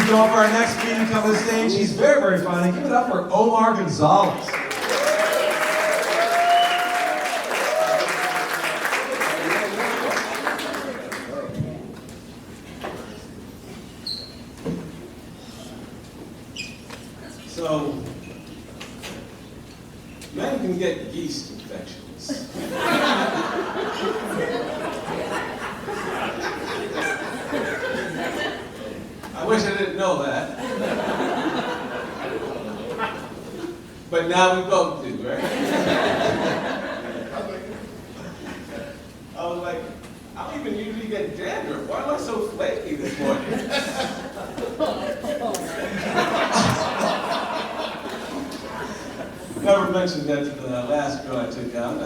Please go for our next comedian come to the stage. He's very, very funny. Give it up for Omar Gonzalez. So, men can get yeast infections. I wish I didn't know that. But now we both do, right? I was like, I don't even usually get dandruff. Why am I so flaky this morning? Never mentioned that to the last girl I took out.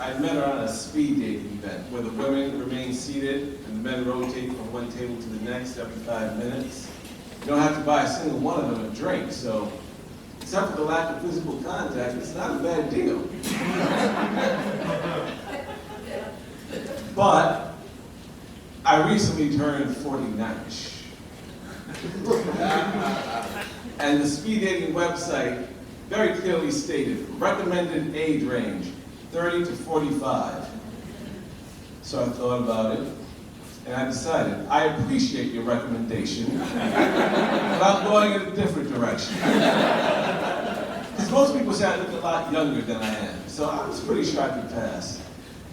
I met her on a speed dating event where the women remain seated and the men rotate from one table to the next every 5 minutes. You don't have to buy a single one of them a drink, so except for the lack of physical contact, it's not a bad deal. But I recently turned 49ish. And the speed dating website very clearly stated, recommended age range, 30 to 45. So I thought about it, and I decided, I appreciate your recommendation, but I'm going in a different direction. Because most people say I look a lot younger than I am, so I was pretty sure I could pass.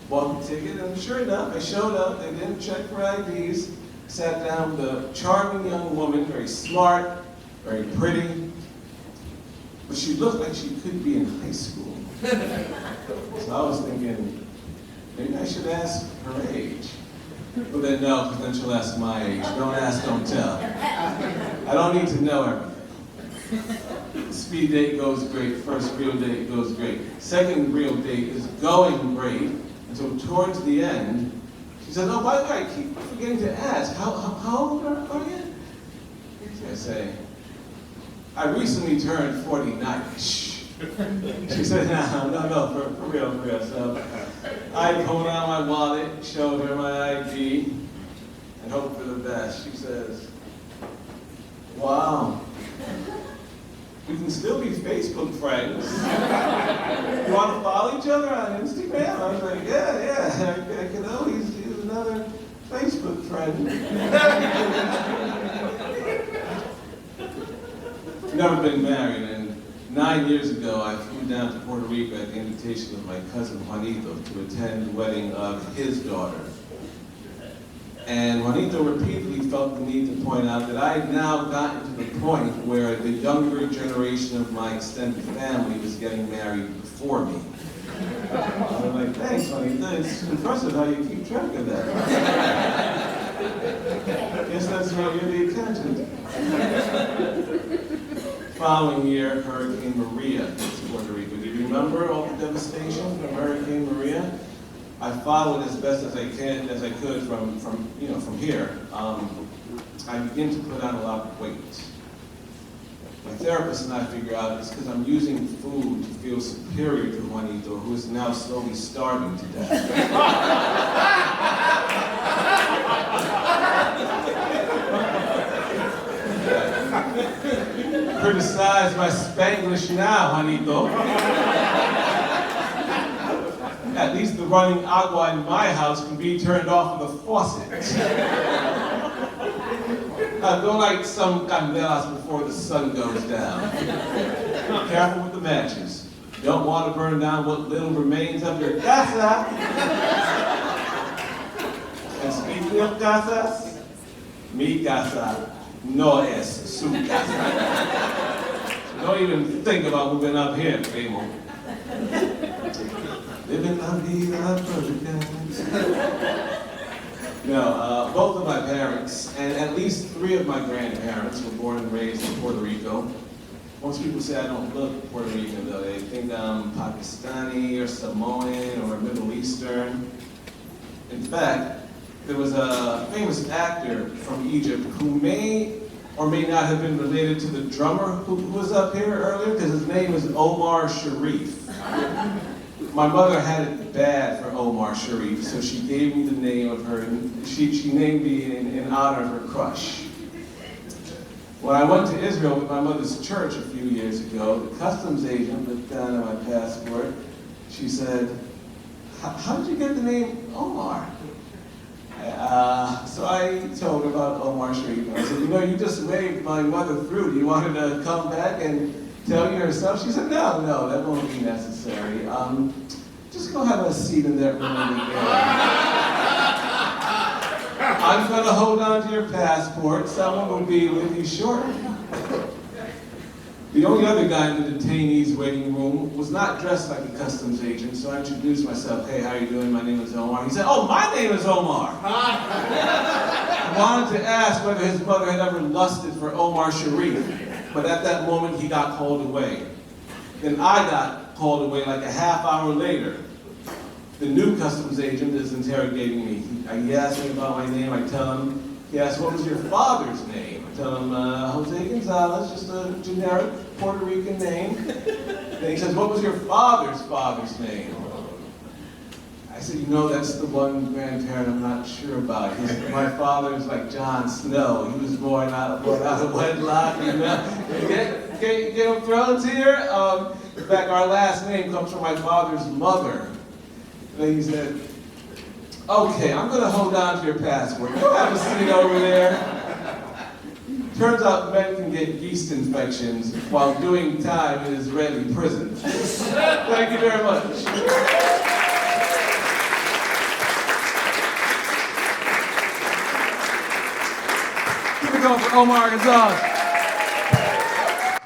Bought the ticket, and sure enough, I showed up, they didn't check for IDs, sat down with a charming young woman, very smart, very pretty, but she looked like she could be in high school. So I was thinking, maybe I should ask her age. But then no, because then she'll ask my age. Don't ask, don't tell. I don't need to know everything. The speed date goes great, first real date goes great. Second real date is going great, until towards the end, she says, oh, by the way, I keep forgetting to ask, how old are you? I say, I recently turned 49ish. She said, no, for real. So I pulled out my wallet, showed her my ID, and hoped for the best. She says, wow, we can still be Facebook friends. You want to follow each other on Instagram? I was like, yeah, I can always use another Facebook friend. Never been married, and 9 years ago I flew down to Puerto Rico at the invitation of my cousin Juanito to attend the wedding of his daughter. And Juanito repeatedly felt the need to point out that I had now gotten to the point where the younger generation of my extended family was getting married before me. I was like, thanks, Juanito, it's impressive how you keep track of that. Guess that's why you're the accountant. Following year, Hurricane Maria hit Puerto Rico. Do you remember all the devastation from Hurricane Maria? I followed as best as I could from here. I begin to put on a lot of weight. My therapist and I figure out it's because I'm using food to feel superior to Juanito, who is now slowly starving to death. Criticize my Spanglish now, Juanito. At least the running agua in my house can be turned off with a faucet. Don't light some candelas before the sun goes down. Careful with the matches. You don't want to burn down what little remains of your casa. And speaking of casas, mi casa no es su casa. Don't even think about moving up here, primo. Living la vida perfecta. No, both of my parents, and at least 3 of my grandparents were born and raised in Puerto Rico. Most people say I don't look Puerto Rican, though. They think I'm Pakistani or Samoan or Middle Eastern. In fact, there was a famous actor from Egypt who may or may not have been related to the drummer who was up here earlier, because his name is Omar Sharif. My mother had it bad for Omar Sharif, so she gave me the name of her, she named me in honor of her crush. When I went to Israel with my mother's church a few years ago, the customs agent looked down at my passport. She said, how did you get the name Omar? So I told her about Omar Sharif. I said, you just waved my mother through. Do you want her to come back and tell you herself? She said, no, that won't be necessary. Just go have a seat in that room I'm going to hold on to your passport. Someone will be with you shortly. The only other guy in the detainees waiting room was not dressed like a customs agent, so I introduced myself. Hey, how are you doing? My name is Omar. He said, oh, my name is Omar. I wanted to ask whether his mother had ever lusted for Omar Sharif, but at that moment he got called away. Then I got called away like a half hour later. The new customs agent is interrogating me. He asked me about my name. I tell him. He asked, what was your father's name? I tell him, Jose Gonzalez, just a generic Puerto Rican name. Then he says, what was your father's name? I said, that's the one grandparent I'm not sure about. My father's like Jon Snow. He was born out of wedlock. Get him thrown here? In fact, our last name comes from my father's mother. And he said, okay, I'm going to hold on to your passport. You have a seat over there. Turns out men can get yeast infections while doing time in Israeli prison. Thank you very much. Keep it going for Omar Gonzalez.